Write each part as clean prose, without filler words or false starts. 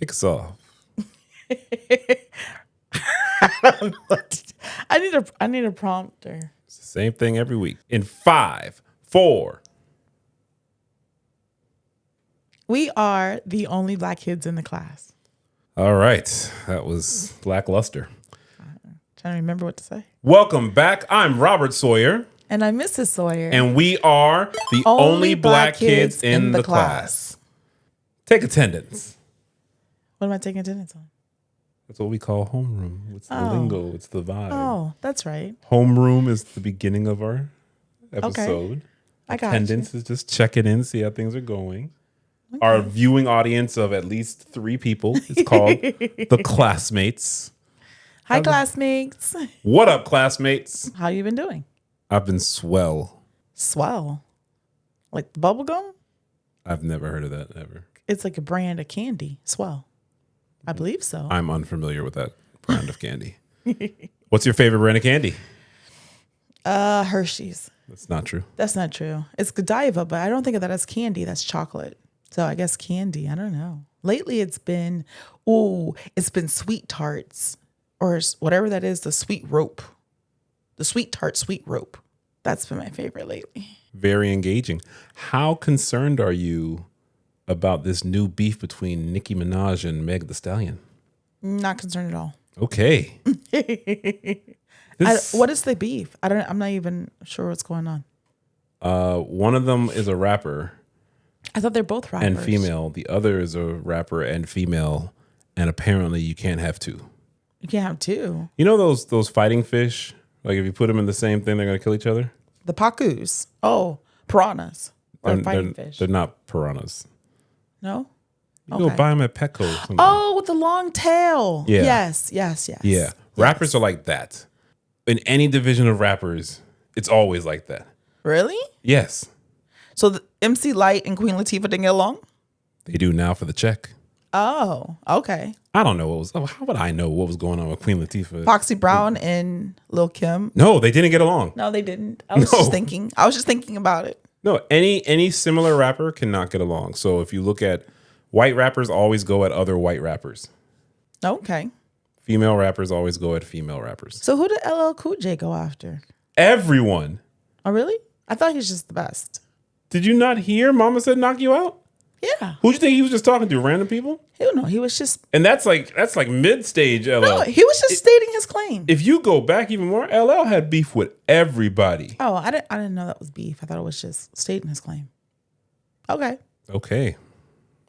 Kick us off. I don't know what to do. I need a prompter. It's the same thing every week. In 5, 4. We are the only black kids in the class. All right. That was lackluster. Trying to remember what to say. Welcome back. I'm Robert Sawyer. And I'm Mrs. Sawyer. And we are the only black kids in the class. Take attendance. What am I taking attendance on? That's what we call homeroom. It's the lingo. It's the vibe. Oh, that's right. Homeroom is the beginning of our episode. Okay. I got Attendance is just checking in, see how things are going. Okay. Our viewing audience of at least 3 people is called the classmates. Hi, classmates. What up, classmates? How you been doing? I've been swell. Swell? Like bubble gum? I've never heard of that ever. It's like a brand of candy. Swell. I believe so. I'm unfamiliar with that brand of candy. What's your favorite brand of candy? Hershey's. That's not true. That's not true. It's Godiva, but I don't think of that as candy. That's chocolate. So I guess candy. I don't know. Lately it's been sweet tarts or whatever that is, the sweet rope. The sweet tart, sweet rope. That's been my favorite lately. Very engaging. How concerned are you about this new beef between Nicki Minaj and Meg Thee Stallion? Not concerned at all. Okay. What is the beef? I'm not even sure what's going on. One of them is a rapper. I thought they're both rappers. And female. The other is a rapper and female. And apparently you can't have 2. You can't have 2. You know those fighting fish? Like if you put them in the same thing, they're going to kill each other? The pacus. Oh, piranhas. Or fighting fish. They're not piranhas. No? You go buy them at Petco. Oh, with the long tail. Yeah. Yes. Yeah. Rappers are like that. In any division of rappers, it's always like that. Really? Yes. So the MC Lyte and Queen Latifah didn't get along? They do now for the check. Oh, okay. I don't know what was. How would I know what was going on with Queen Latifah? Foxy Brown and Lil Kim. No, they didn't get along. No, they didn't. I was just thinking about it. No, any similar rapper cannot get along. So if you look at white rappers, always go at other white rappers. Okay. Female rappers always go at female rappers. So who did LL Cool J go after? Everyone. Oh, really? I thought he was just the best. Did you not hear Mama Said Knock You Out? Yeah. Who'd you think he was just talking to? Random people? Hell no, he was just... And that's like mid-stage LL. No, he was just stating his claim. If you go back even more, LL had beef with everybody. Oh, I didn't know that was beef. I thought it was just stating his claim. Okay.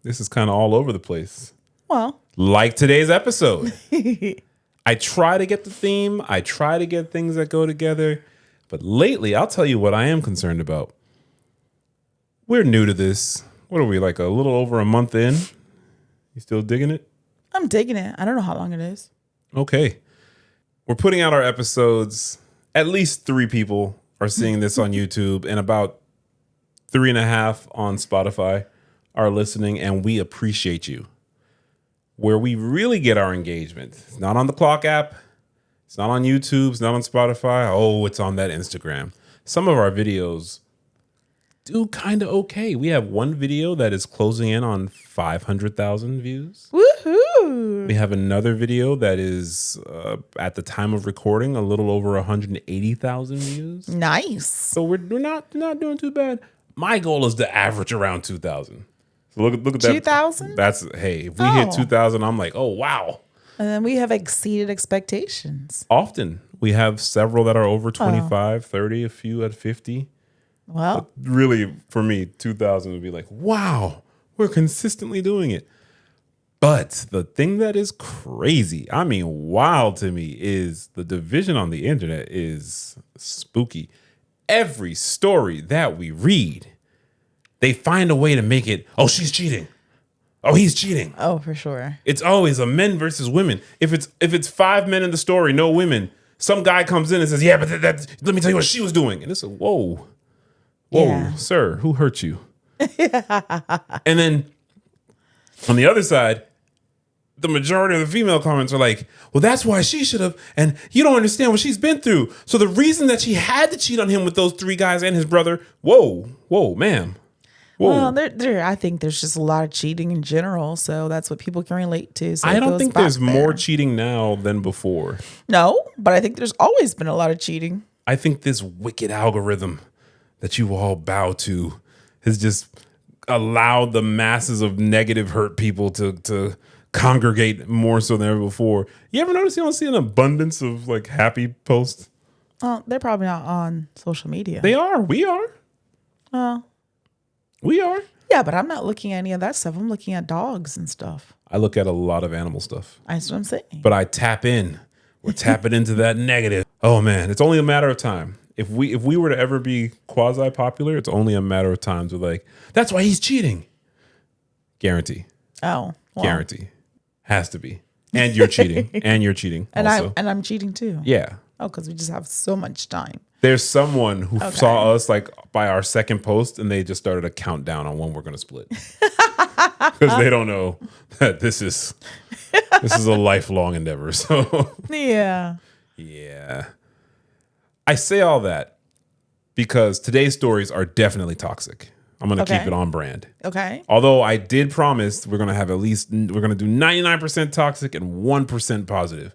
This is kind of all over the place. Well. Like today's episode. I try to get the theme. I try to get things that go together. But lately, I'll tell you what I am concerned about. We're new to this. What are we, like a little over a month in? You still digging it? I'm digging it. I don't know how long it is. Okay. We're putting out our episodes. At least 3 people are seeing this on YouTube and about 3.5 on Spotify are listening, and we appreciate you. Where we really get our engagement, it's not on the Clock app. It's not on YouTube. It's not on Spotify. Oh, it's on that Instagram. Some of our videos do kind of okay. We have one video that is closing in on 500,000 views. Woohoo! We have another video that is, at the time of recording, a little over 180,000 views. Nice. So we're not doing too bad. My goal is to average around 2,000. So look at that. 2,000? If we hit 2,000, I'm like, oh, wow. And then we have exceeded expectations. Often. We have several that are over 25, 30, a few at 50. Well, But really, for me, 2,000 would be like, wow, we're consistently doing it. But the thing that is crazy, I mean, wild to me, is the division on the internet is spooky. Every story that we read, they find a way to make it, oh, she's cheating. Oh, he's cheating. Oh, for sure. It's always a men versus women. If it's 5 men in the story, no women, some guy comes in and says, yeah, but let me tell you what she was doing. And it's like, whoa, Yeah. sir, who hurt you? And then on the other side, the majority of the female comments are like, well, that's why she should have. And you don't understand what she's been through. So the reason that she had to cheat on him with those 3 guys and his brother. Whoa, ma'am. Well, I think there's just a lot of cheating in general, so that's what people can relate to. So I don't think there's more cheating now than before. No, but I think there's always been a lot of cheating. I think this wicked algorithm that you all bow to has just allowed the masses of negative hurt people to congregate more so than ever before. You ever notice you don't see an abundance of like happy posts? Well, they're probably not on social media. They are. We are. We are. Yeah, but I'm not looking at any of that stuff. I'm looking at dogs and stuff. I look at a lot of animal stuff. That's what I'm saying. But I tap in. We're tapping into that negative. Oh man, it's only a matter of time. If we were to ever be quasi popular, it's only a matter of time to like, that's why he's cheating. Guarantee. Oh. Well. Guarantee. Has to be. And you're cheating. And you're cheating. And also. I'm cheating too. Yeah. Oh, because we just have so much time. There's someone who saw us like by our second post and they just started a countdown on when we're going to split. Because they don't know that this is a lifelong endeavor. So yeah. Yeah. I say all that because today's stories are definitely toxic. I'm going to keep it on brand. Okay. Although I did promise we're going to have we're going to do 99% toxic and 1% positive.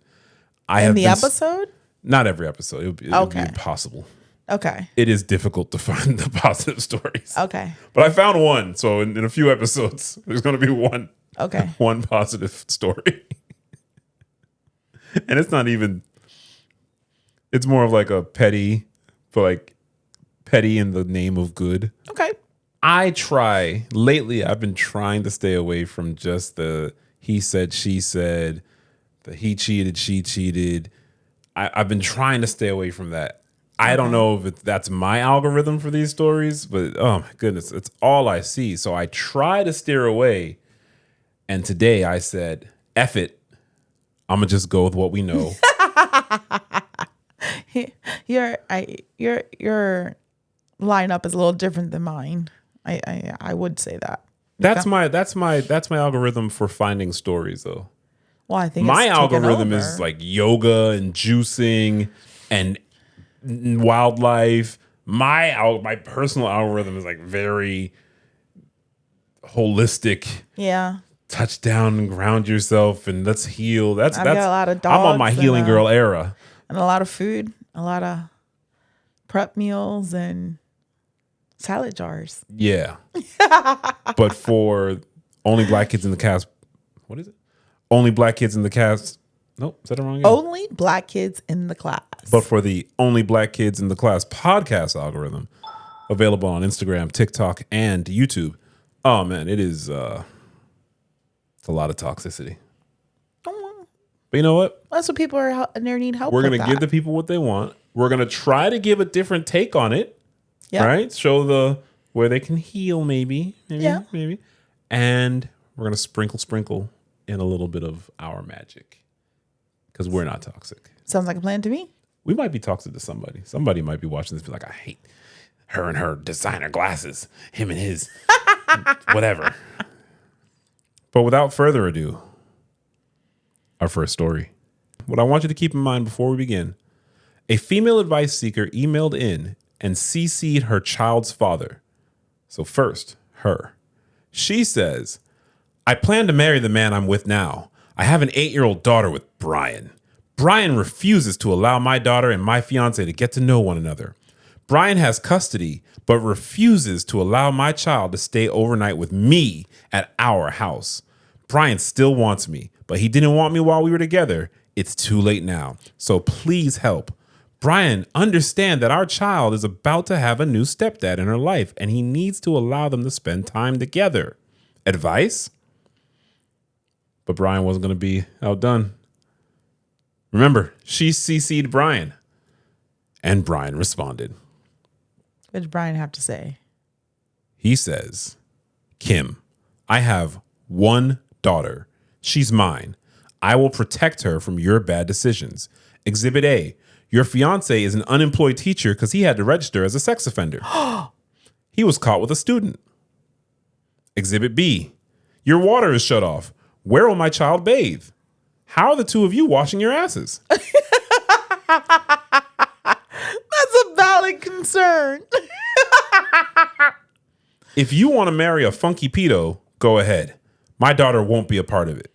In the episode? Not every episode. It would be impossible. Okay. It is difficult to find the positive stories. Okay. But I found one. So in a few episodes, there's going to be one. Okay. One positive story. And it's not even, it's more of like a petty, but like petty in the name of good. Okay. Lately I've been trying to stay away from just the he said, she said, the he cheated, she cheated. I've been trying to stay away from that. I don't know if that's my algorithm for these stories, but oh my goodness, it's all I see. So I try to steer away. And today I said, F it. I'm going to just go with what we know. Your lineup is a little different than mine. I would say that. That's my algorithm for finding stories though. Well, I think my algorithm is like yoga and juicing and wildlife. My personal algorithm is like very holistic. Yeah. Touch down and ground yourself and let's heal. I've got a lot of dogs. I'm on my healing girl era. And a lot of food, a lot of prep meals and salad jars. Yeah. But for only black kids in the cast, what is it? Only black kids in the cast. Nope, is that the wrong game? Only black kids in the class. But for the Only Black Kids in the Class podcast algorithm, available on Instagram, TikTok, and YouTube. Oh man, it's a lot of toxicity. But you know what? That's what people are need help. We're gonna give the people what they want. We're gonna try to give a different take on it. Yeah. Right? Show where they can heal, maybe. And we're gonna sprinkle in a little bit of our magic. Because we're not toxic. Sounds like a plan to me. We might be toxic to somebody. Somebody might be watching this and be like, I hate her and her designer glasses, him and his whatever. But without further ado, our first story. What I want you to keep in mind before we begin, a female advice seeker emailed in and CC'd her child's father. So first, her. She says, I plan to marry the man I'm with now. I have an 8-year-old daughter with Brian. Brian refuses to allow my daughter and my fiance to get to know one another. Brian has custody, but refuses to allow my child to stay overnight with me at our house. Brian still wants me, but he didn't want me while we were together. It's too late now, so please help. Brian, understand that our child is about to have a new stepdad in her life, and he needs to allow them to spend time together. Advice? But Brian wasn't going to be outdone. Remember, she CC'd Brian. And Brian responded. What did Brian have to say? He says, Kim, I have one daughter. She's mine. I will protect her from your bad decisions. Exhibit A, your fiance is an unemployed teacher because he had to register as a sex offender. He was caught with a student. Exhibit B, your water is shut off. Where will my child bathe? How are the two of you washing your asses? That's a valid concern. If you want to marry a funky pedo, go ahead. My daughter won't be a part of it.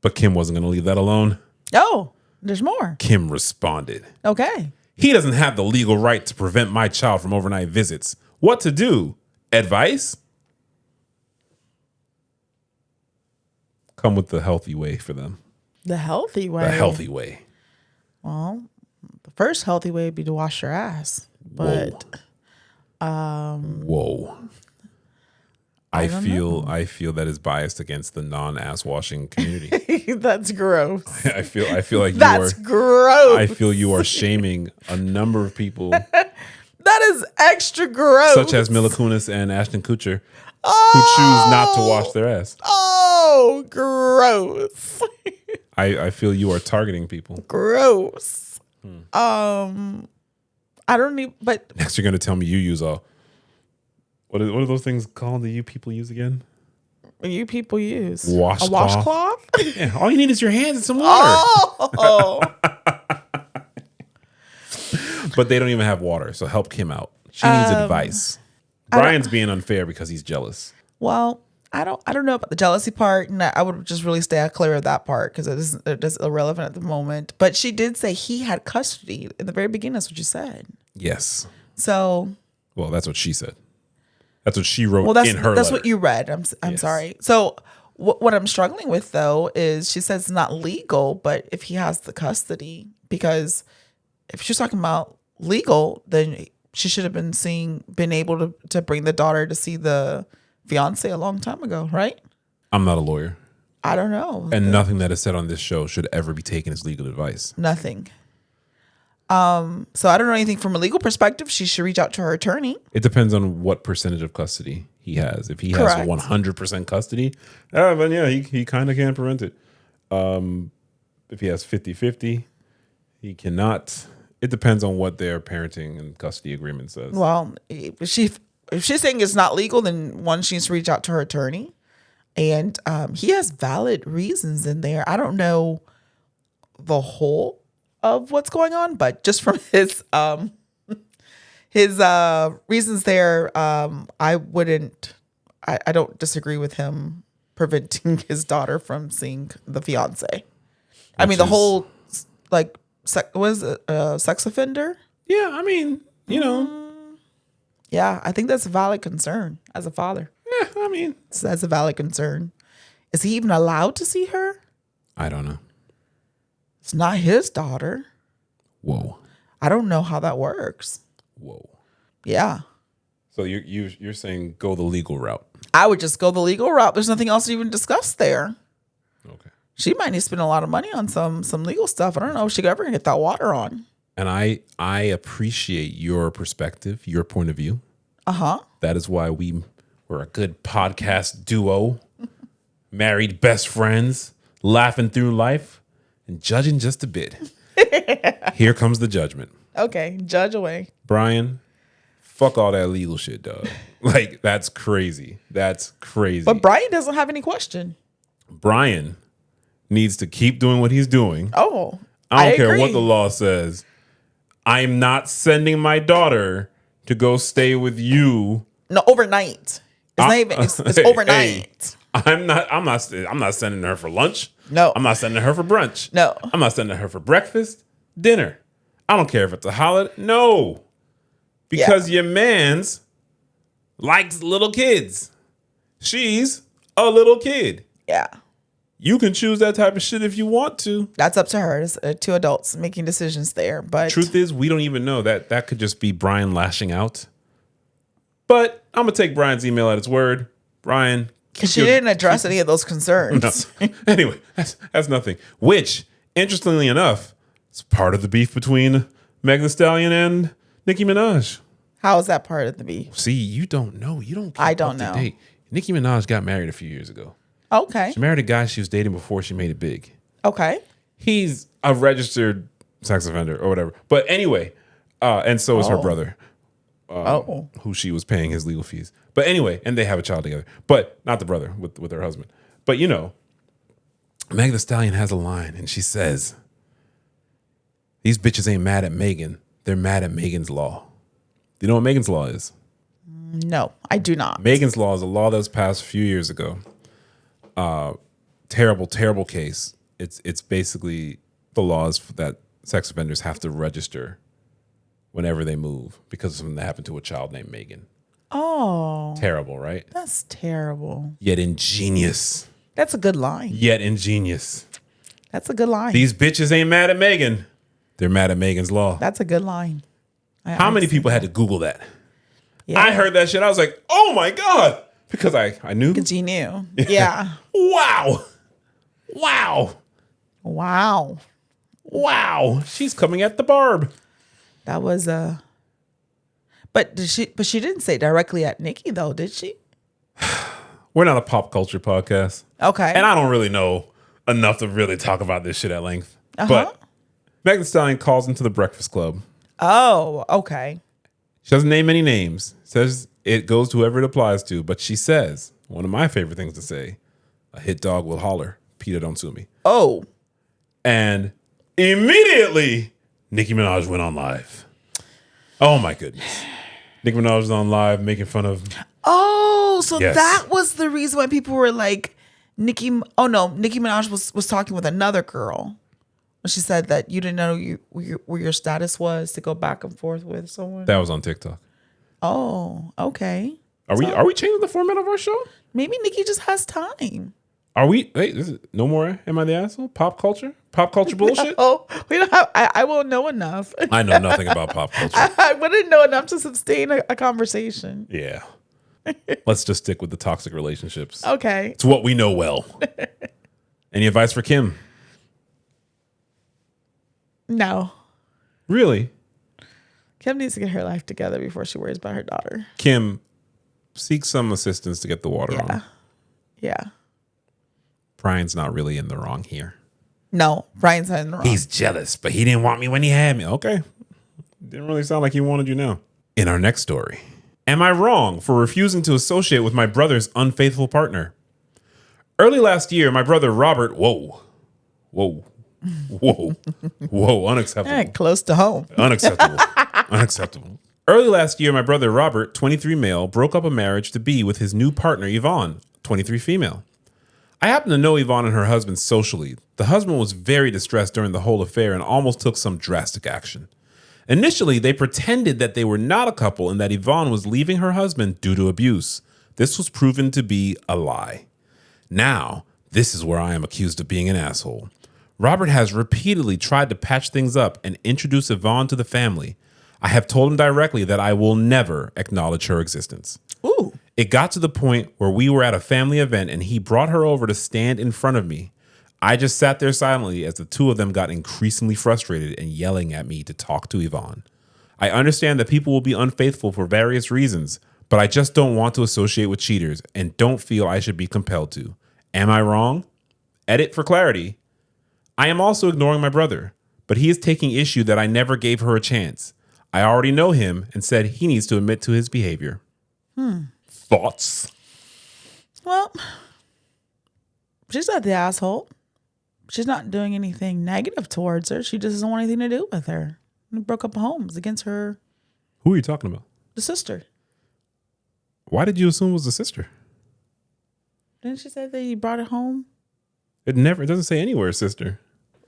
But Kim wasn't going to leave that alone. Oh, there's more. Kim responded. Okay. He doesn't have the legal right to prevent my child from overnight visits. What to do? Advice? Come with the healthy way for them. The healthy way. The healthy way. Well, the first healthy way would be to wash your ass. But Whoa. I feel that is biased against the non-ass washing community. that's gross. I feel like That's gross. I feel you are shaming a number of people, That is extra gross. such as Mila Kunis and Ashton Kutcher, who choose not to wash their ass. Oh, gross. I feel you are targeting people. Gross. I don't even. But Next, you're going to tell me you use what are those things called that you people use again? you people use Washcloth. a washcloth. Yeah, all you need is your hands and some water. Oh. But they don't even have water, so help Kim out. She needs advice. Brian's being unfair because he's jealous. Well, I don't know about the jealousy part, and I would just really stay clear of that part because it is irrelevant at the moment. But she did say he had custody in the very beginning. That's what you said. Yes. So. Well, that's what she said. That's what she wrote Well, in her that's letter. what you read. I'm Yes. sorry. So what I'm struggling with though is she says it's not legal, but if he has the custody, because if she's talking about legal, then she should have been able to bring the daughter to see the fiance a long time ago, right? I'm not a lawyer. I don't know. And nothing that is said on this show should ever be taken as legal advice. Nothing. So I don't know anything from a legal perspective. She should reach out to her attorney. It depends on what percentage of custody he has. If he Correct. has 100% custody, then yeah, he kind of can't prevent it. If he has 50-50, he cannot. It depends on what their parenting and custody agreement says. Well, if she's saying it's not legal, then one, she needs to reach out to her attorney. And he has valid reasons in there. I don't know the whole of what's going on, but just from his reasons there, I don't disagree with him preventing his daughter from seeing the fiance. I mean, the whole sex offender? Yeah, I mean, you know. Yeah, I think that's a valid concern as a father. Yeah, I mean. That's a valid concern. Is he even allowed to see her? I don't know. It's not his daughter. Whoa. I don't know how that works. Whoa. Yeah. So you're saying go the legal route. I would just go the legal route. There's nothing else to even discuss there. Okay. She might need to spend a lot of money on some legal stuff. I don't know if she could ever get that water on. And I appreciate your perspective, your point of view. Uh-huh. That is why we're a good podcast duo, married best friends, laughing through life and judging just a bit. Here comes the judgment. Okay, judge away. Brian, fuck all that legal shit, dog. Like, that's crazy. That's crazy. But Brian doesn't have any question. Brian needs to keep doing what he's doing. Oh, I don't care agree. what the law says. I'm not sending my daughter to go stay with you. No, overnight. It's overnight. I'm not sending her for lunch. No. I'm not sending her for brunch. No. I'm not sending her for breakfast, dinner. I don't care if it's a holiday. No. Because your man's likes little kids. She's a little kid. Yeah. You can choose that type of shit if you want to. That's up to her. It's two adults making decisions there. But Truth is, we don't even know that could just be Brian lashing out. But I'm going to take Brian's email at its word. Brian. she didn't address any of those concerns. No. Anyway, that's nothing. Which, interestingly enough, is part of the beef between Megan Thee Stallion and Nicki Minaj. How is that part of the beef? See, you don't know. You don't. I don't know. Date. Nicki Minaj got married a few years ago. Okay. She married a guy she was dating before she made it big. Okay. He's a registered sex offender or whatever. But anyway, and so is her brother, who she was paying his legal fees. But anyway, and they have a child together. But not the brother, with her husband. But you know, Megan Thee Stallion has a line, and she says, "These bitches ain't mad at Megan. They're mad at Megan's law." Do you know what Megan's law is? No, I do not. Megan's Law is a law that was passed a few years ago. Terrible, terrible case. It's basically the laws that sex offenders have to register whenever they move because of something that happened to a child named Megan. Oh. Terrible, right? That's terrible. Yet ingenious. That's a good line. Yet ingenious. That's a good line. These bitches ain't mad at Megan. They're mad at Megan's Law. That's a good line. How many people had to Google that? Yeah. I heard that shit. I was like, oh my God. Because I knew. Because you knew. Yeah. Wow. Wow. Wow. Wow. She's coming at the barb. That was But she didn't say directly at Nicki though, did she? We're not a pop culture podcast. Okay. And I don't really know enough to really talk about this shit at length. But Megan Thee Stallion calls into the Breakfast Club. Oh, okay. She doesn't name any names. Says it goes to whoever it applies to. But she says, one of my favorite things to say, a hit dog will holler. Peter, don't sue me. Oh. And immediately, Nicki Minaj went on live. Oh my goodness. Nicki Minaj was on live making fun of... Oh, so Yes. that was the reason why people were like, Nicki Minaj was talking with another girl. She said that you didn't know where your status was to go back and forth with someone. That was on TikTok. Oh, okay. Are we changing the format of our show? Maybe Nicki just has time. Are we? Wait, is it no more? Am I the asshole? Pop culture bullshit. Oh, we don't have. I won't know enough. I know nothing about pop culture. I wouldn't know enough to sustain a conversation. Yeah. Let's just stick with the toxic relationships. Okay. It's what we know well. Any advice for Kim? No. Really? Kim needs to get her life together before she worries about her daughter. Kim, seek some assistance to get the water on. Yeah. Brian's not really in the wrong here. No, Brian's not in the wrong. He's jealous, but he didn't want me when he had me. Okay. Didn't really sound like he wanted you now. In our next story, am I wrong for refusing to associate with my brother's unfaithful partner? Early last year, my brother Robert, whoa, unacceptable. Close to home. Unacceptable. Early last year, my brother Robert, 23 male, broke up a marriage to be with his new partner Yvonne, 23 female. I happen to know Yvonne and her husband socially. The husband was very distressed during the whole affair and almost took some drastic action. Initially, they pretended that they were not a couple and that Yvonne was leaving her husband due to abuse. This was proven to be a lie. Now, this is where I am accused of being an asshole. Robert has repeatedly tried to patch things up and introduce Yvonne to the family. I have told him directly that I will never acknowledge her existence. Ooh. It got to the point where we were at a family event and he brought her over to stand in front of me. I just sat there silently as the two of them got increasingly frustrated and yelling at me to talk to Yvonne. I understand that people will be unfaithful for various reasons, but I just don't want to associate with cheaters and don't feel I should be compelled to. Am I wrong? Edit for clarity. I am also ignoring my brother, but he is taking issue that I never gave her a chance. I already know him and said he needs to admit to his behavior. Thoughts? Well, she's not the asshole. She's not doing anything negative towards her. She just doesn't want anything to do with her. We broke up homes against her, Who are you talking about? the sister. Why did you assume it was the sister? Didn't she say that he brought it home? It doesn't say anywhere sister.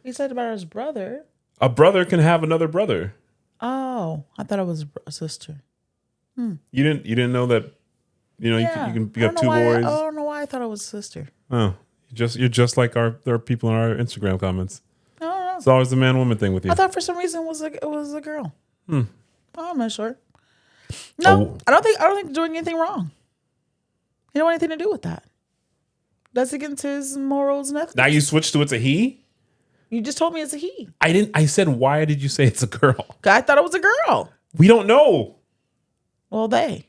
He said about his brother. A brother can have another brother. Oh, I thought it was a sister. You didn't know that, you got two boys. I don't know why I thought it was a sister. Oh, you're just like there are people in our Instagram comments. I don't know. It's always the man-woman thing with you. I thought for some reason it was a girl. I'm not sure. No, I don't think they're doing anything wrong. He don't want anything to do with that. That's against his morals and ethics. Now you switched to it's a he? You just told me it's a he. I didn't. I said, why did you say it's a girl? I thought it was a girl. We don't know. Well, they.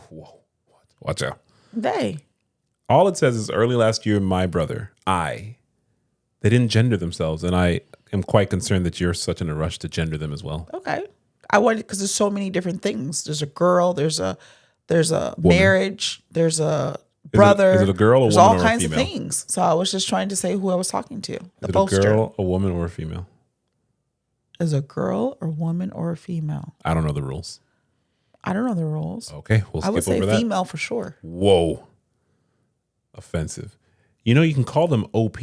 Whoa. Watch out. They. All it says is early last year, my brother, They didn't gender themselves, and I am quite concerned that you're such in a rush to gender them as well. Okay. I wanted because there's so many different things. There's a girl. There's a marriage. There's a brother. Is it a girl, a there's woman, all or a kinds of female? things. So I was just trying to say who I was talking to. The Is it poster. a girl, a woman, or a female? Is a girl or woman or a female? I don't know the rules. I don't know the rules. Okay, we'll I would skip say over that. female for sure. Whoa. Offensive. You can call them OP,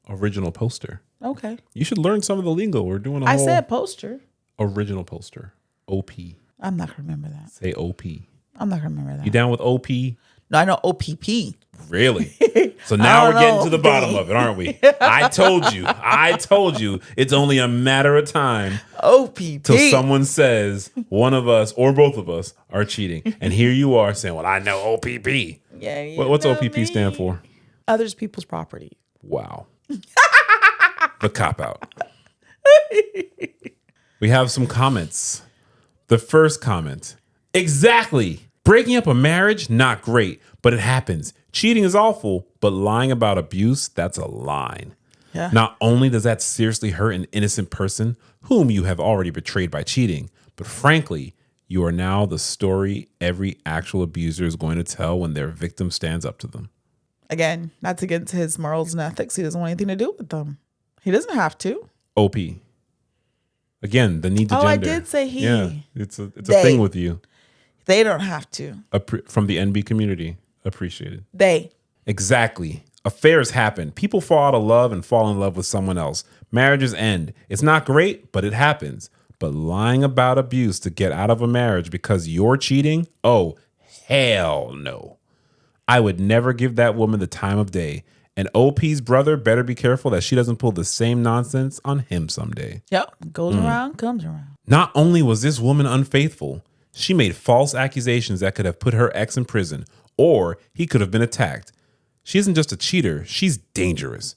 original poster. Okay. You should learn some of the lingo. We're doing a I whole said poster. original poster. OP. I'm not going to remember that. Say OP. I'm not going to remember that. You down with OP? No, I know OPP. Really? So now we're getting to the bottom Dang. of it, aren't we? I told you. It's only a matter of time OPP. till someone says one of us or both of us are cheating. And here you are saying, well, I know OPP. Yeah. What's OPP stand for? Others people's property. Wow. The cop out. We have some comments. The first comment. Exactly. Breaking up a marriage, not great, but it happens. Cheating is awful, but lying about abuse, that's a line. Yeah. Not only does that seriously hurt an innocent person whom you have already betrayed by cheating, but frankly, you are now the story every actual abuser is going to tell when their victim stands up to them. Again, that's against his morals and ethics. He doesn't want anything to do with them. He doesn't have to. OP. Again, the need to gender. I did say he. Yeah, it's a thing with you. They don't have to. From the NB community. Appreciated. They. Exactly. Affairs happen. People fall out of love and fall in love with someone else. Marriages end. It's not great, but it happens. But lying about abuse to get out of a marriage because you're cheating? Oh, hell no. I would never give that woman the time of day. And OP's brother better be careful that she doesn't pull the same nonsense on him someday. Yep. Goes around, comes around. Not only was this woman unfaithful, she made false accusations that could have put her ex in prison, or he could have been attacked. She isn't just a cheater, she's dangerous.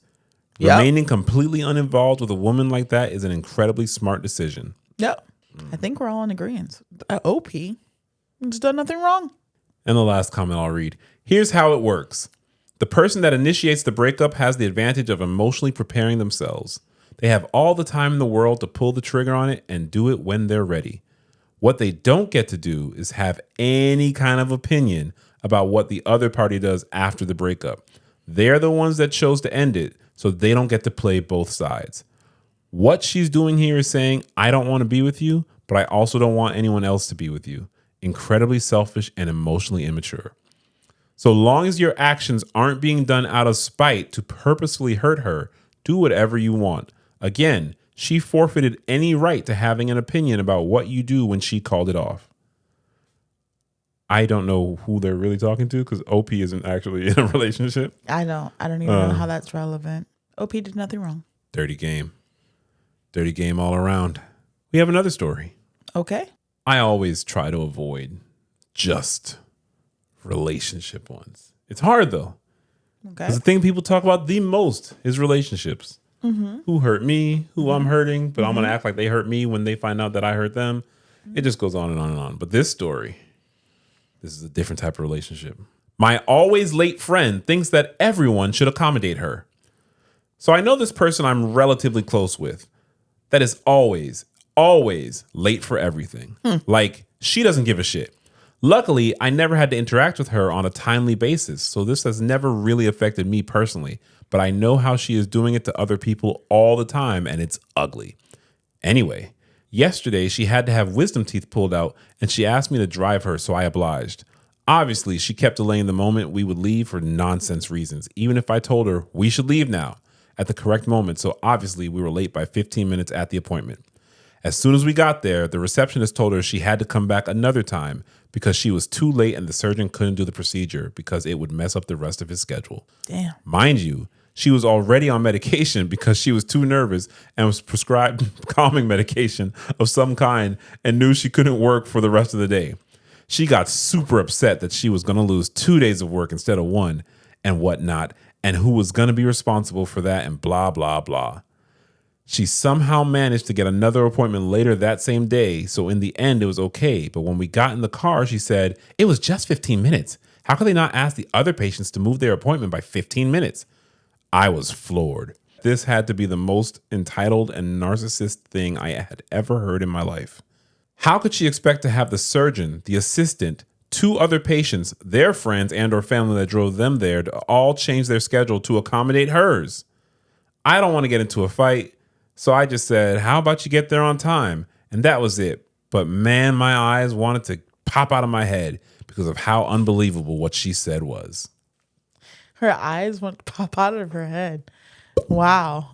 Yep. Remaining completely uninvolved with a woman like that is an incredibly smart decision. Yep. I think we're all in agreement. OP has done nothing wrong. And the last comment I'll read. Here's how it works. The person that initiates the breakup has the advantage of emotionally preparing themselves. They have all the time in the world to pull the trigger on it and do it when they're ready. What they don't get to do is have any kind of opinion about what the other party does after the breakup. They're the ones that chose to end it, so they don't get to play both sides. What she's doing here is saying, I don't want to be with you, but I also don't want anyone else to be with you. Incredibly selfish and emotionally immature. So long as your actions aren't being done out of spite to purposefully hurt her, do whatever you want. Again, she forfeited any right to having an opinion about what you do when she called it off. I don't know who they're really talking to because OP isn't actually in a relationship. I don't even know how that's relevant. OP did nothing wrong. Dirty game. Dirty game all around. We have another story. Okay. I always try to avoid just relationship ones. It's hard though. Okay. Because the thing people talk about the most is relationships. Mm-hmm. Who hurt me, who I'm hurting, but I'm going to act like they hurt me when they find out that I hurt them. It just goes on and on and on. But this story, this is a different type of relationship. My always late friend thinks that everyone should accommodate her. So I know this person I'm relatively close with that is always late for everything. Like she doesn't give a shit. Luckily, I never had to interact with her on a timely basis, so this has never really affected me personally, but I know how she is doing it to other people all the time, and it's ugly. Anyway, yesterday she had to have wisdom teeth pulled out, and she asked me to drive her, so I obliged. Obviously, she kept delaying the moment we would leave for nonsense reasons, even if I told her we should leave now at the correct moment, so obviously we were late by 15 minutes at the appointment. As soon as we got there, the receptionist told her she had to come back another time because she was too late and the surgeon couldn't do the procedure because it would mess up the rest of his schedule. Damn. Mind you, she was already on medication because she was too nervous and was prescribed calming medication of some kind and knew she couldn't work for the rest of the day. She got super upset that she was going to lose 2 days of work instead of one and whatnot, and who was going to be responsible for that and blah, blah, blah. She somehow managed to get another appointment later that same day, so in the end, it was okay. But when we got in the car, she said, it was just 15 minutes. How could they not ask the other patients to move their appointment by 15 minutes? I was floored. This had to be the most entitled and narcissist thing I had ever heard in my life. How could she expect to have the surgeon, the assistant, 2 other patients, their friends and or family that drove them there to all change their schedule to accommodate hers? I don't want to get into a fight. So I just said, how about you get there on time? And that was it. But man, my eyes wanted to pop out of my head because of how unbelievable what she said was. Her eyes want to pop out of her head. Wow.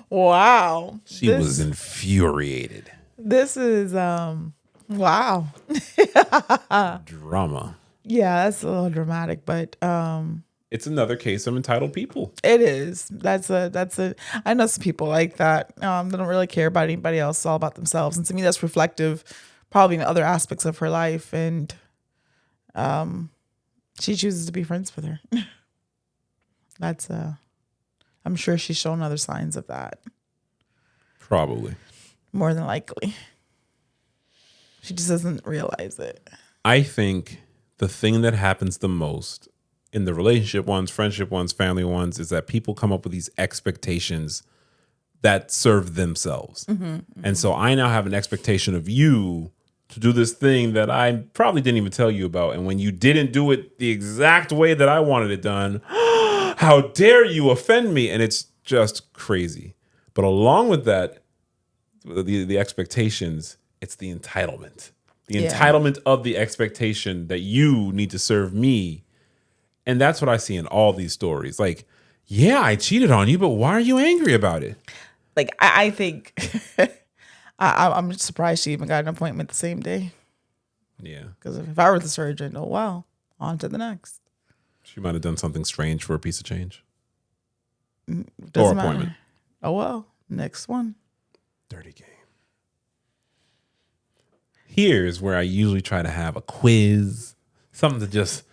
Wow. She was infuriated. This is wow. Drama. Yeah, that's a little dramatic, but it's another case of entitled people. it is. That's a I know some people like that. They don't really care about anybody else. It's all about themselves. And to me that's reflective probably in other aspects of her life. And she chooses to be friends with her. That's I'm sure she's shown other signs of that. Probably. More than likely. She just doesn't realize it. I think the thing that happens the most in the relationship ones, friendship ones, family ones, is that people come up with these expectations that serve themselves. And so I now have an expectation of you to do this thing that I probably didn't even tell you about. And when you didn't do it the exact way that I wanted it done, how dare you offend me? And it's just crazy. But along with that, the expectations, it's the entitlement. The entitlement of the expectation that you need to serve me. And that's what I see in all these stories. Like, yeah, I cheated on you, but why are you angry about it? Like, I think I'm surprised she even got an appointment the same day. Yeah. Because if I were the surgeon, oh, well, on to the next. She might have done something strange for a piece of change. Doesn't or matter. appointment. Oh, well, next one. Dirty game. Here's where I usually try to have a quiz, something to just,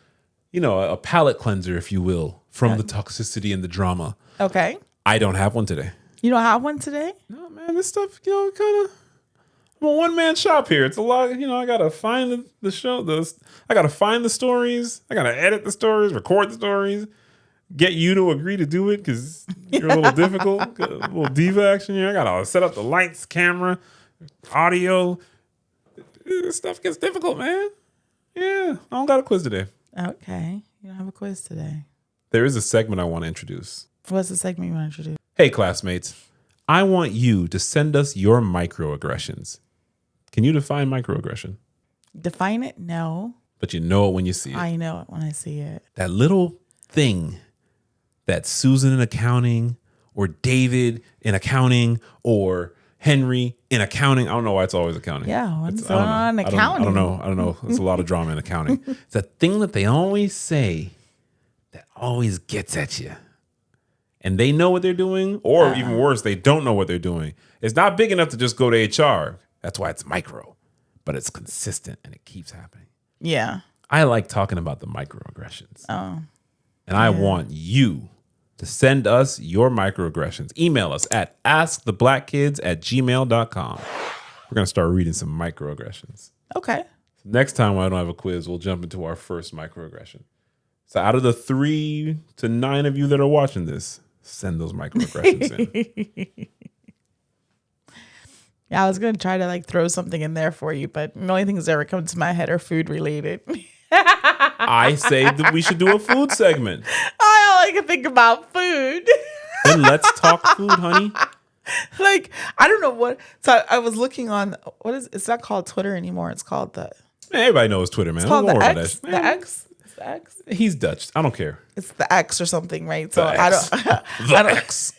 a palate cleanser, if you will, from the toxicity and the drama. Okay. I don't have one today. You don't have one today? No, man, this stuff, kind of, I'm a one-man shop here. It's a lot, I got to find the show, I got to find the stories. I got to edit the stories, record the stories, get you to agree to do it because you're a little difficult, a little diva action here. I got to set up the lights, camera, audio. This stuff gets difficult, man. Yeah, I don't got a quiz today. Okay. You don't have a quiz today. There is a segment I want to introduce. What's the segment you want to introduce? Hey, classmates. I want you to send us your microaggressions. Can you define microaggression? Define it? No. But you know it when you see it. I know it when I see it. That little thing that Susan in accounting or David in accounting or Henry in accounting. I don't know why it's always accounting. Yeah, what's going on in accounting? I don't know. There's a lot of drama in accounting. It's a thing that they always say that always gets at you. And they know what they're doing, or even worse, they don't know what they're doing. It's not big enough to just go to HR. That's why it's micro. But it's consistent and it keeps happening. Yeah. I like talking about the microaggressions. Oh. And I want you to send us your microaggressions. Email us at asktheblackkids@gmail.com. We're going to start reading some microaggressions. Okay. Next time when I don't have a quiz, we'll jump into our first microaggression. So out of the 3 to 9 of you that are watching this, send those microaggressions in. Yeah, I was going to try to throw something in there for you, but the only things that ever come to my head are food related. I say that we should do a food segment. All I can think about food. Then let's talk food, honey. I don't know what. So I was looking on, it's not called Twitter anymore. It's called Everybody knows Twitter, man. It's called Don't the worry about X. that. The X? It's the X? He's Dutch. I don't care. It's the X or something, right? So The I X. don't. The X.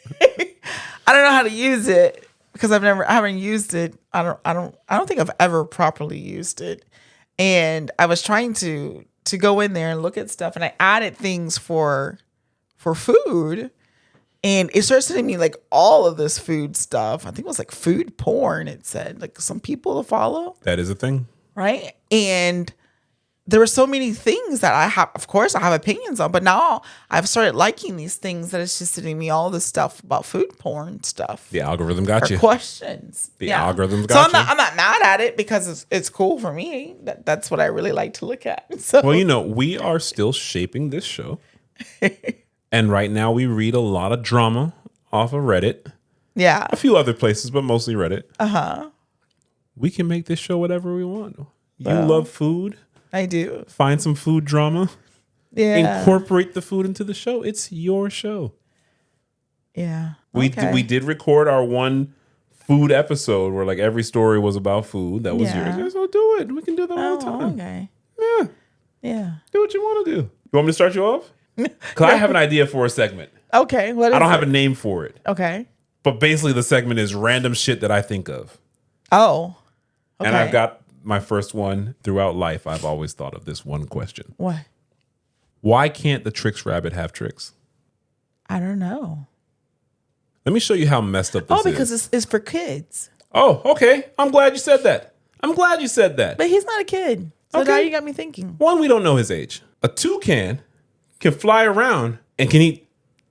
I don't know how to use it because I haven't used it. I don't think I've ever properly used it. And I was trying to go in there and look at stuff, and I added things for food, and it started sending me all of this food stuff. I think it was food porn. It said some people to follow. That is a thing. Right. And there were so many things that I have opinions on, but now I've started liking these things that it's just sending me all this stuff about food porn stuff. The algorithm got you. Questions. The algorithm's got you. I'm not mad at it because it's cool for me. That's what I really like to look at. So Well, we are still shaping this show. And right now we read a lot of drama off of Reddit. Yeah. A few other places, but mostly Reddit. Uh-huh. We can make this show whatever we want. You love food. I do. Find some food drama. Yeah. Incorporate the food into the show. It's your show. Yeah. We did record our one food episode where like every story was about food. That was yours. Yeah, so do it. We can do that all the time. Okay. Yeah. Yeah. Do what you want to do. You want me to start you off? Because I have an idea for a segment. Okay. What is I don't have it? a name for it. Okay. But basically the segment is random shit that I think of. Oh. Okay. And I've got my first one throughout life. I've always thought of this one question. What? Why can't the Tricks Rabbit have tricks? I don't know. Let me show you how messed up this is. Oh, because it's for kids. Oh, okay. I'm glad you said that. But he's not a kid. So Okay. now you got me thinking. One, we don't know his age. A toucan can fly around and can eat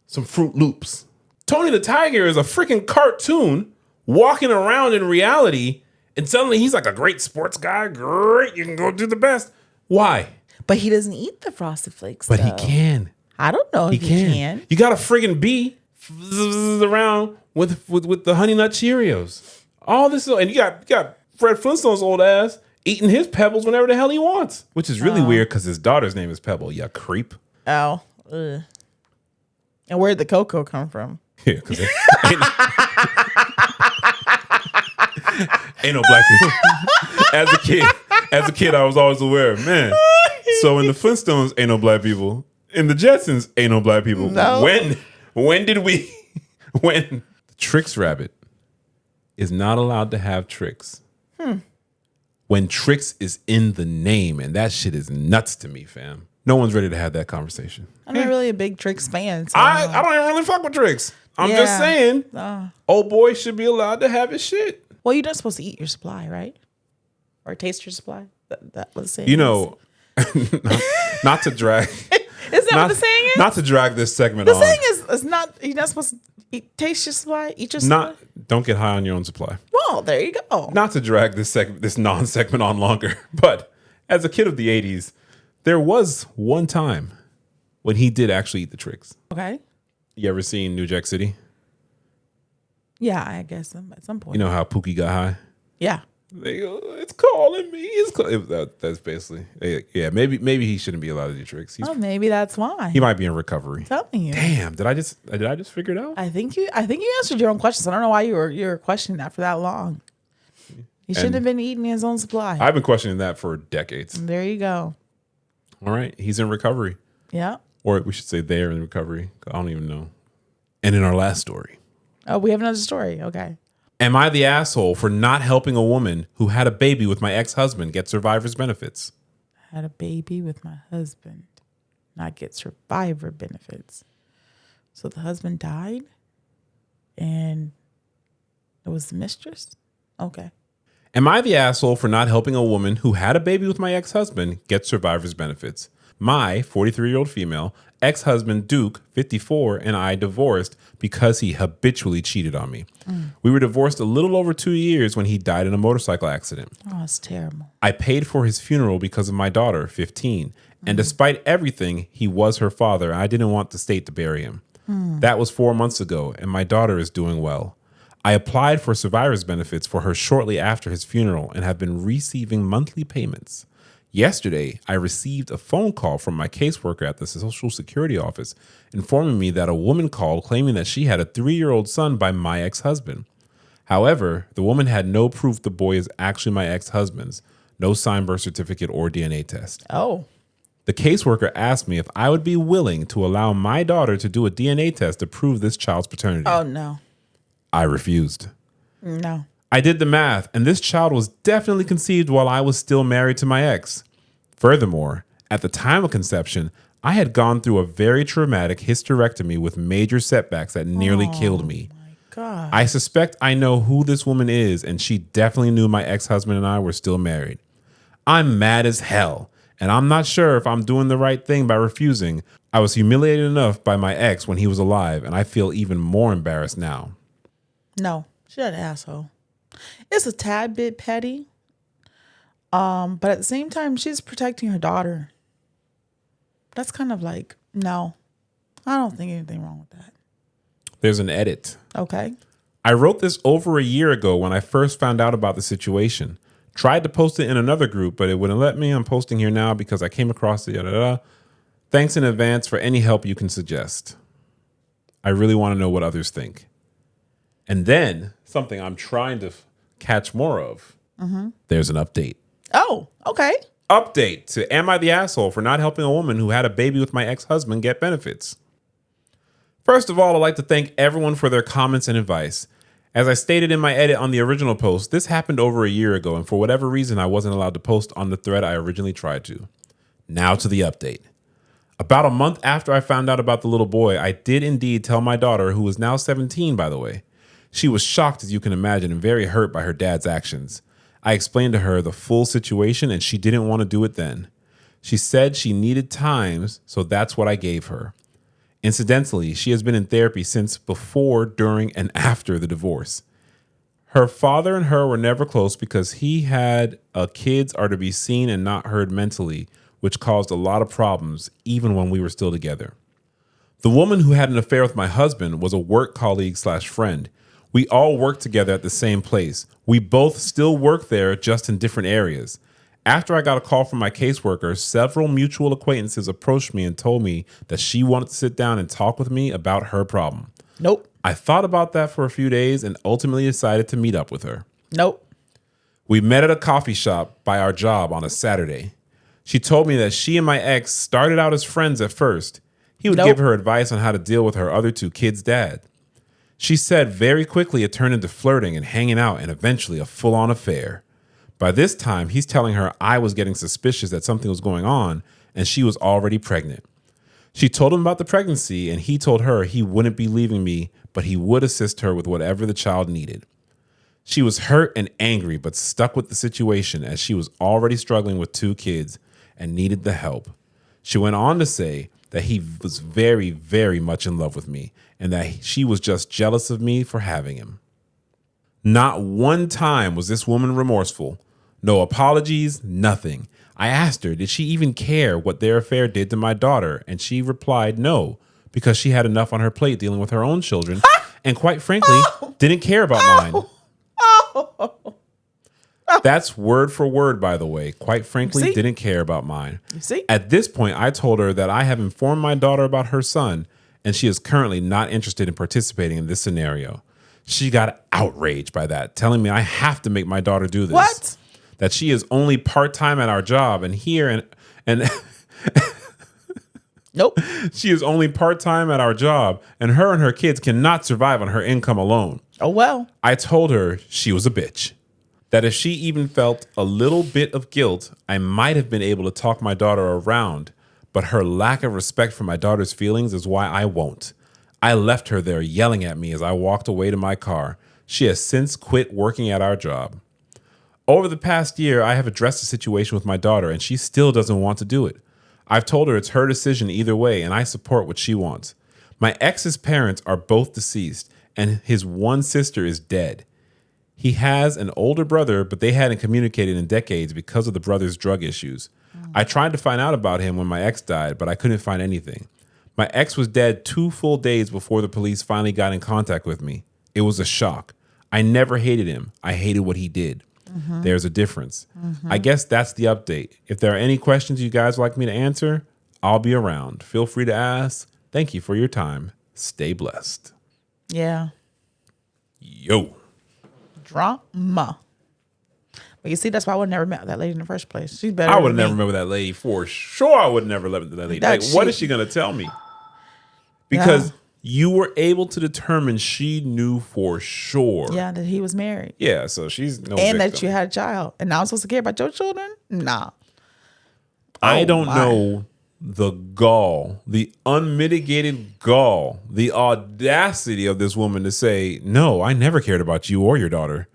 some Fruit Loops. Tony the Tiger is a freaking cartoon walking around in reality, and suddenly he's like a great sports guy. Great, you can go do the best. Why? But he doesn't eat the Frosted Flakes. But he though. can. I don't know if he can. You got a friggin' bee around with the Honey Nut Cheerios. All this, and you got Fred Flintstone's old ass eating his Pebbles whenever the hell he wants, which is really weird because his daughter's name is Pebble. You creep. Oh. Ugh. And where'd the cocoa come from? Yeah, because ain't no black people. As a kid, I was always aware, man. So in the Flintstones, ain't no black people. In the Jetsons, ain't no black people. No. When the Tricks Rabbit is not allowed to have tricks. When tricks is in the name, and that shit is nuts to me, fam. No one's ready to have that conversation. I'm not really a big Tricks fan. So I don't even really fuck with tricks. I'm just saying, old boy should be allowed to have his shit. Well, you're not supposed to eat your supply, right? Or taste your supply. That was saying. You know, not to drag. Is that what the saying is? Not to drag this segment the on. saying is not. You're not supposed to taste your supply. Eat your supply. Don't get high on your own supply. Well, there you go. Not to drag this non-segment on longer, but as a kid of the 80s, there was one time when he did actually eat the tricks. Okay. You ever seen New Jack City? Yeah, I guess at some point. You know how Pookie got high? Yeah. They go, it's calling me. That's basically, yeah. Maybe he shouldn't be allowed to do tricks. Maybe that's why. He might be in recovery. I'm telling you. Damn, did I just figure it out? I think you answered your own questions. I don't know why you were questioning that for that long. He shouldn't have been eating his own supply. I've been questioning that for decades. There you go. All right, he's in recovery. Yeah. Or we should say they're in recovery. I don't even know. And in our last story. Oh, we have another story. Okay. Am I the asshole for not helping a woman who had a baby with my ex-husband get survivor's benefits? Had a baby with my husband, not get survivor benefits. So the husband died and it was the mistress? Okay. Am I the asshole for not helping a woman who had a baby with my ex-husband get survivor's benefits? My 43-year-old female ex-husband Duke, 54, and I divorced because he habitually cheated on me. We were divorced a little over 2 years when he died in a motorcycle accident. Oh, it's terrible. I paid for his funeral because of my daughter, 15. And despite everything, he was her father. And I didn't want the state to bury him. That was 4 months ago, and my daughter is doing well. I applied for survivor's benefits for her shortly after his funeral and have been receiving monthly payments. Yesterday, I received a phone call from my caseworker at the Social Security office informing me that a woman called claiming that she had a 3-year-old son by my ex-husband. However, the woman had no proof the boy is actually my ex-husband's, no signed birth certificate or DNA test. Oh. The caseworker asked me if I would be willing to allow my daughter to do a DNA test to prove this child's paternity. Oh, no. I refused. No. I did the math, and this child was definitely conceived while I was still married to my ex. Furthermore, at the time of conception, I had gone through a very traumatic hysterectomy with major setbacks that nearly killed me. God. I suspect I know who this woman is, and she definitely knew my ex-husband and I were still married. I'm mad as hell, and I'm not sure if I'm doing the right thing by refusing. I was humiliated enough by my ex when he was alive, and I feel even more embarrassed now. No. She's an asshole. It's a tad bit petty. But at the same time, she's protecting her daughter. That's kind of like, no, I don't think anything wrong with that. There's an edit. Okay. I wrote this over a year ago when I first found out about the situation. Tried to post it in another group, but it wouldn't let me. I'm posting here now because I came across it. Thanks in advance for any help you can suggest. I really want to know what others think. And then something I'm trying to catch more of. There's an update. Oh, okay. Update to Am I the Asshole for not helping a woman who had a baby with my ex-husband get benefits? First of all, I'd like to thank everyone for their comments and advice. As I stated in my edit on the original post, this happened over a year ago, and for whatever reason, I wasn't allowed to post on the thread I originally tried to. Now to the update. About a month after I found out about the little boy, I did indeed tell my daughter, who is now 17, by the way. She was shocked, as you can imagine, and very hurt by her dad's actions. I explained to her the full situation, and she didn't want to do it then. She said she needed time, so that's what I gave her. Incidentally, she has been in therapy since before, during, and after the divorce. Her father and her were never close because he had kids are to be seen and not heard mentally, which caused a lot of problems, even when we were still together. The woman who had an affair with my husband was a work colleague / friend. We all worked together at the same place. We both still work there, just in different areas. After I got a call from my caseworker, several mutual acquaintances approached me and told me that she wanted to sit down and talk with me about her problem. Nope. I thought about that for a few days and ultimately decided to meet up with her. Nope. We met at a coffee shop by our job on a Saturday. She told me that she and my ex started out as friends at first. He would give her advice on how to deal with her other two kids' dad. She said very quickly it turned into flirting and hanging out and eventually a full-on affair. By this time, he's telling her I was getting suspicious that something was going on and she was already pregnant. She told him about the pregnancy and he told her he wouldn't be leaving me, but he would assist her with whatever the child needed. She was hurt and angry, but stuck with the situation as she was already struggling with two kids and needed the help. She went on to say that he was very, very much in love with me and that she was just jealous of me for having him. Not one time was this woman remorseful. No apologies, nothing. I asked her, did she even care what their affair did to my daughter? And she replied no, because she had enough on her plate dealing with her own children and quite frankly, didn't care about mine. That's word for word, by the way. Quite frankly, didn't care about mine. You see? At this point, I told her that I have informed my daughter about her son, and she is currently not interested in participating in this scenario. She got outraged by that, telling me I have to make my daughter do this. What? That she is only part-time at our job and here and Nope. She is only part-time at our job and her kids cannot survive on her income alone. Oh, well. I told her she was a bitch. That if she even felt a little bit of guilt, I might have been able to talk my daughter around, but her lack of respect for my daughter's feelings is why I won't. I left her there yelling at me as I walked away to my car. She has since quit working at our job. Over the past year, I have addressed the situation with my daughter, and she still doesn't want to do it. I've told her it's her decision either way, and I support what she wants. My ex's parents are both deceased, and his one sister is dead. He has an older brother, but they hadn't communicated in decades because of the brother's drug issues. I tried to find out about him when my ex died, but I couldn't find anything. My ex was dead 2 full days before the police finally got in contact with me. It was a shock. I never hated him. I hated what he did. There's a difference. I guess that's the update. If there are any questions you guys would like me to answer, I'll be around. Feel free to ask. Thank you for your time. Stay blessed. Yeah. Yo. Drama. But you see, that's why I would never met that lady in the first place. She's better. I would than never me. met with that lady for sure. I would never met with that lady. Like, what is she going to tell me? Because you were able to determine she knew for sure. Yeah, that he was married. Yeah, so she's no And victim. that you had a child. And now I'm supposed to care about your children? Nah. I don't know the gall, the unmitigated gall, the audacity of this woman to say, no, I never cared about you or your daughter.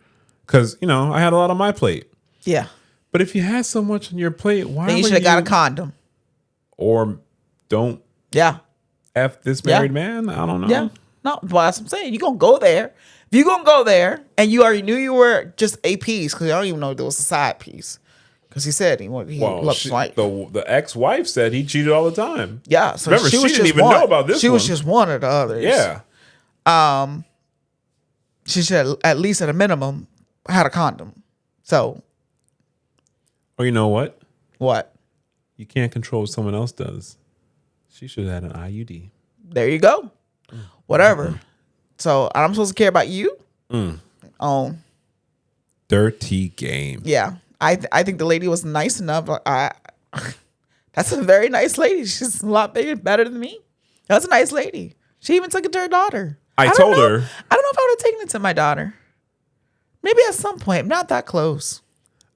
Because, I had a lot on my plate. Yeah. But if you had so much on your plate, why Then you should have got a condom. Or don't F this married man? I don't know. Yeah. No, well, that's what I'm saying. You're going to go there. If you're going to go there and you already knew you were just a piece, because I don't even know if there was a side piece. Because he said he looked like the ex-wife said he cheated all the time. Yeah, so remember, she didn't even know about this. She was just one of the others. Yeah. She should at least at a minimum had a condom. So. Or you know what? What? You can't control what someone else does. She should have had an IUD. There you go. Whatever. So I'm supposed to care about you? Oh, Dirty game. yeah. I think the lady was nice enough. That's a very nice lady. She's a lot bigger, better than me. That's a nice lady. She even took it to her daughter. I don't told know- her. I don't know if I would have taken it to my daughter. Maybe at some point, not that close.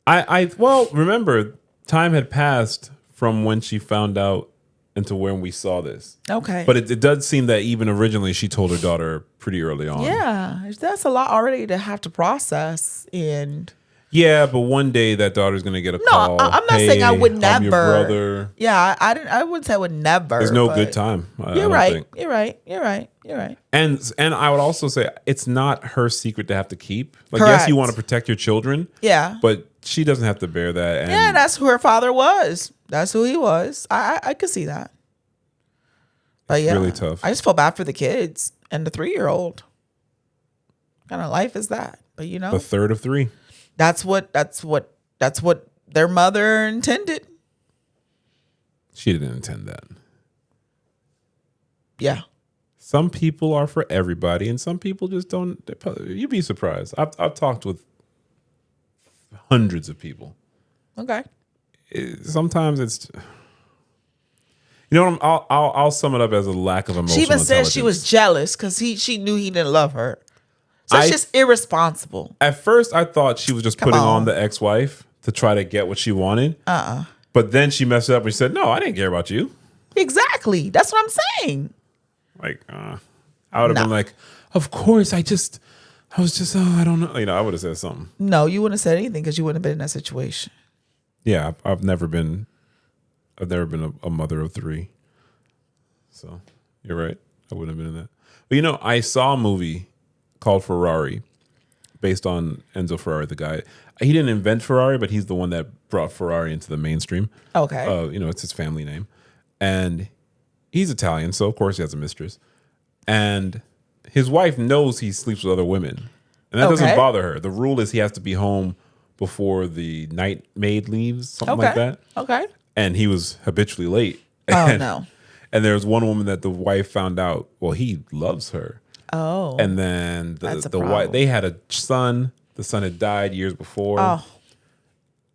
Well, remember, time had passed from when she found out into when we saw this. Okay. But it does seem that even originally she told her daughter pretty early on. yeah, that's a lot already to have to process. And Yeah, but one day that daughter's gonna get a no, call. I'm not saying I would I'm never. your brother. Yeah, I wouldn't say I would never. There's no but good time. I You're don't right. think. You're right. You're right. You're right. And I would also say it's not her secret to have to keep. Like, yes, you Correct. want to protect your children. Yeah. But she doesn't have to bear that. And Yeah, that's who her father was. That's who he was. I could see that. But yeah, really tough. I just feel bad for the kids and the 3-year-old. What kind of life is that? But you know, a third of 3. that's what their mother intended. She didn't intend that. Yeah. Some people are for everybody, and some people just don't. You'd be surprised. I've talked with hundreds of people. Okay. Sometimes it's, you know what? I'll sum it up as a lack of emotional She even said she intelligence. was jealous because she knew he didn't love her. So it's just irresponsible. At first, I thought she was just Come putting on on. the ex-wife to try to get what she wanted. But then she messed up and she said, "No, I didn't care about you." Exactly. That's what I'm saying. Like, I would have been like, "Of course, I was just, I don't know." You know, I would have said something. No, you wouldn't have said anything because you wouldn't have been in that situation. Yeah, I've never been a mother of 3. So you're right. I wouldn't have been in that. But you know, I saw a movie called Ferrari, based on Enzo Ferrari, the guy. He didn't invent Ferrari, but he's the one that brought Ferrari into the mainstream. Okay. You know, it's his family name. And he's Italian, so of course he has a mistress. And his wife knows he sleeps with other women. And that doesn't Okay. bother her. The rule is he has to be home before the night maid leaves, something like that. Okay. And he was habitually late. Oh, And- no. And there was one woman that the wife found out, well, he loves her. Oh. And then That's a the wife, problem. they had a son. The son had died years before. Oh.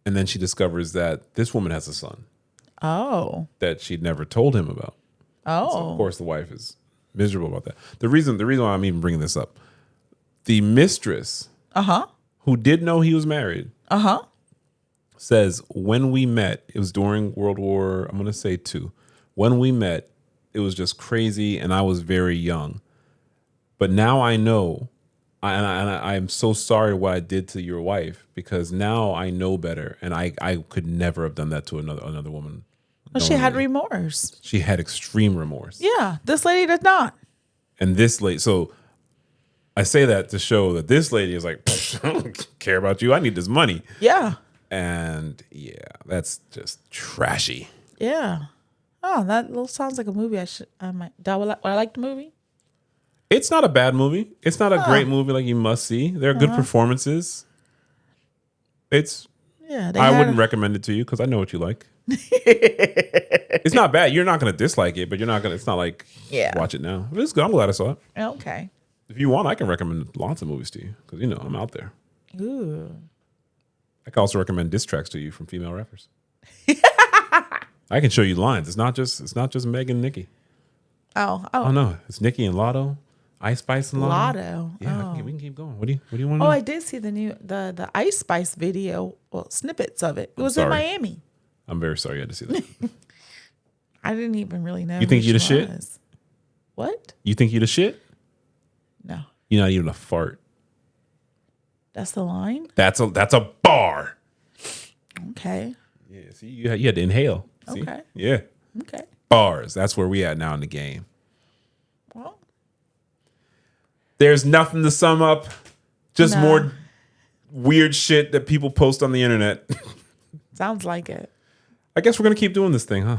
And then she discovers that this woman has a son Oh. that she'd never told him about. Oh. So of course the wife is miserable about that. The reason why I'm even bringing this up, the mistress who did know he was married says when we met, it was during World War, I'm going to say 2. When we met, it was just crazy and I was very young. But now I know, I'm so sorry what I did to your wife because now I know better and I could never have done that to another woman. Well, she had knowingly. remorse. She had extreme remorse. Yeah. This lady did not. And this lady, so I say that to show that this lady is like, I don't care about you. I need this money. Yeah. And yeah, that's just trashy. Yeah. Oh, that sounds like a movie. I might. Would I like the movie? It's not a bad movie. It's not a great movie like you must see. There are good performances. Yeah. I wouldn't recommend it to you because I know what you like. It's not bad. You're not going to dislike it, but it's not like watch it now. It's good. I'm glad I saw it. Okay. If you want, I can recommend lots of movies to you because, you know, I'm out there. Ooh. I can also recommend diss tracks to you from female rappers. I can show you lines. It's not just Meg and Nicki. Oh. Oh no, it's Nicki and Lotto, Ice Spice and Lotto. Lotto. Yeah, Oh. we can keep going. What do you want to Oh, know? I did see the Ice Spice video. Well, snippets of it. It was in sorry. Miami. I'm very sorry you had to see that. I didn't even really know. You think who you the she shit? was. What? You think you the shit? No. You're not even a fart. That's the line? That's a bar. Okay. Yeah, see, you had to inhale. See? Okay. Yeah. Okay. Bars. That's where we at now in the game. Well, There's nothing to sum up. Just No. more weird shit that people post on the internet. sounds like it. I guess we're going to keep doing this thing, huh?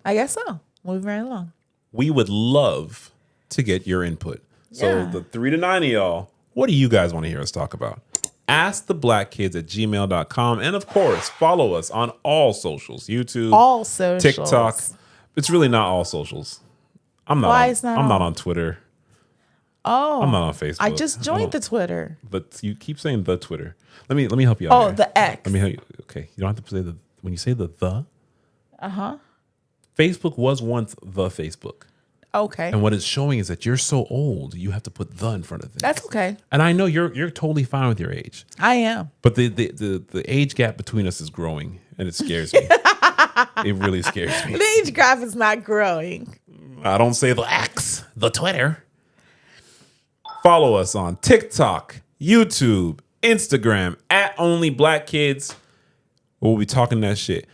I guess so. Moving right along. We would love to get your input. So Yeah. the 3 to 9 of y'all, what do you guys want to hear us talk about? asktheblackkids@gmail.com. And of course, follow us on all socials. YouTube, All socials. TikTok. It's really not all socials. I'm not Why on, is not I'm not all? on Twitter. Oh, I'm not on Facebook. I just joined the Twitter. But you keep saying the Twitter. Let me help you out. Oh, here. the X. Let me help you. Okay, you don't have to say the when you say the. Facebook was once the Facebook. Okay. And what it's showing is that you're so old, you have to put the in front of things. That's okay. And I know you're totally fine with your age. I am. But the age gap between us is growing, and it scares me. It really scares me. The age graph is not growing. I don't say the X, the Twitter. Follow us on TikTok, YouTube, Instagram, at Only Black Kids. We'll be talking that shit.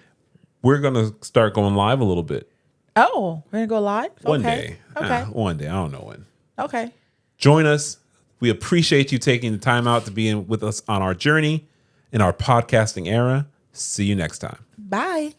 We're going to start going live a little bit. Oh, we're going to go live? One Okay. day. Okay. One day. I don't know when. Okay. Join us. We appreciate you taking the time out to be with us on our journey in our podcasting era. See you next time. Bye.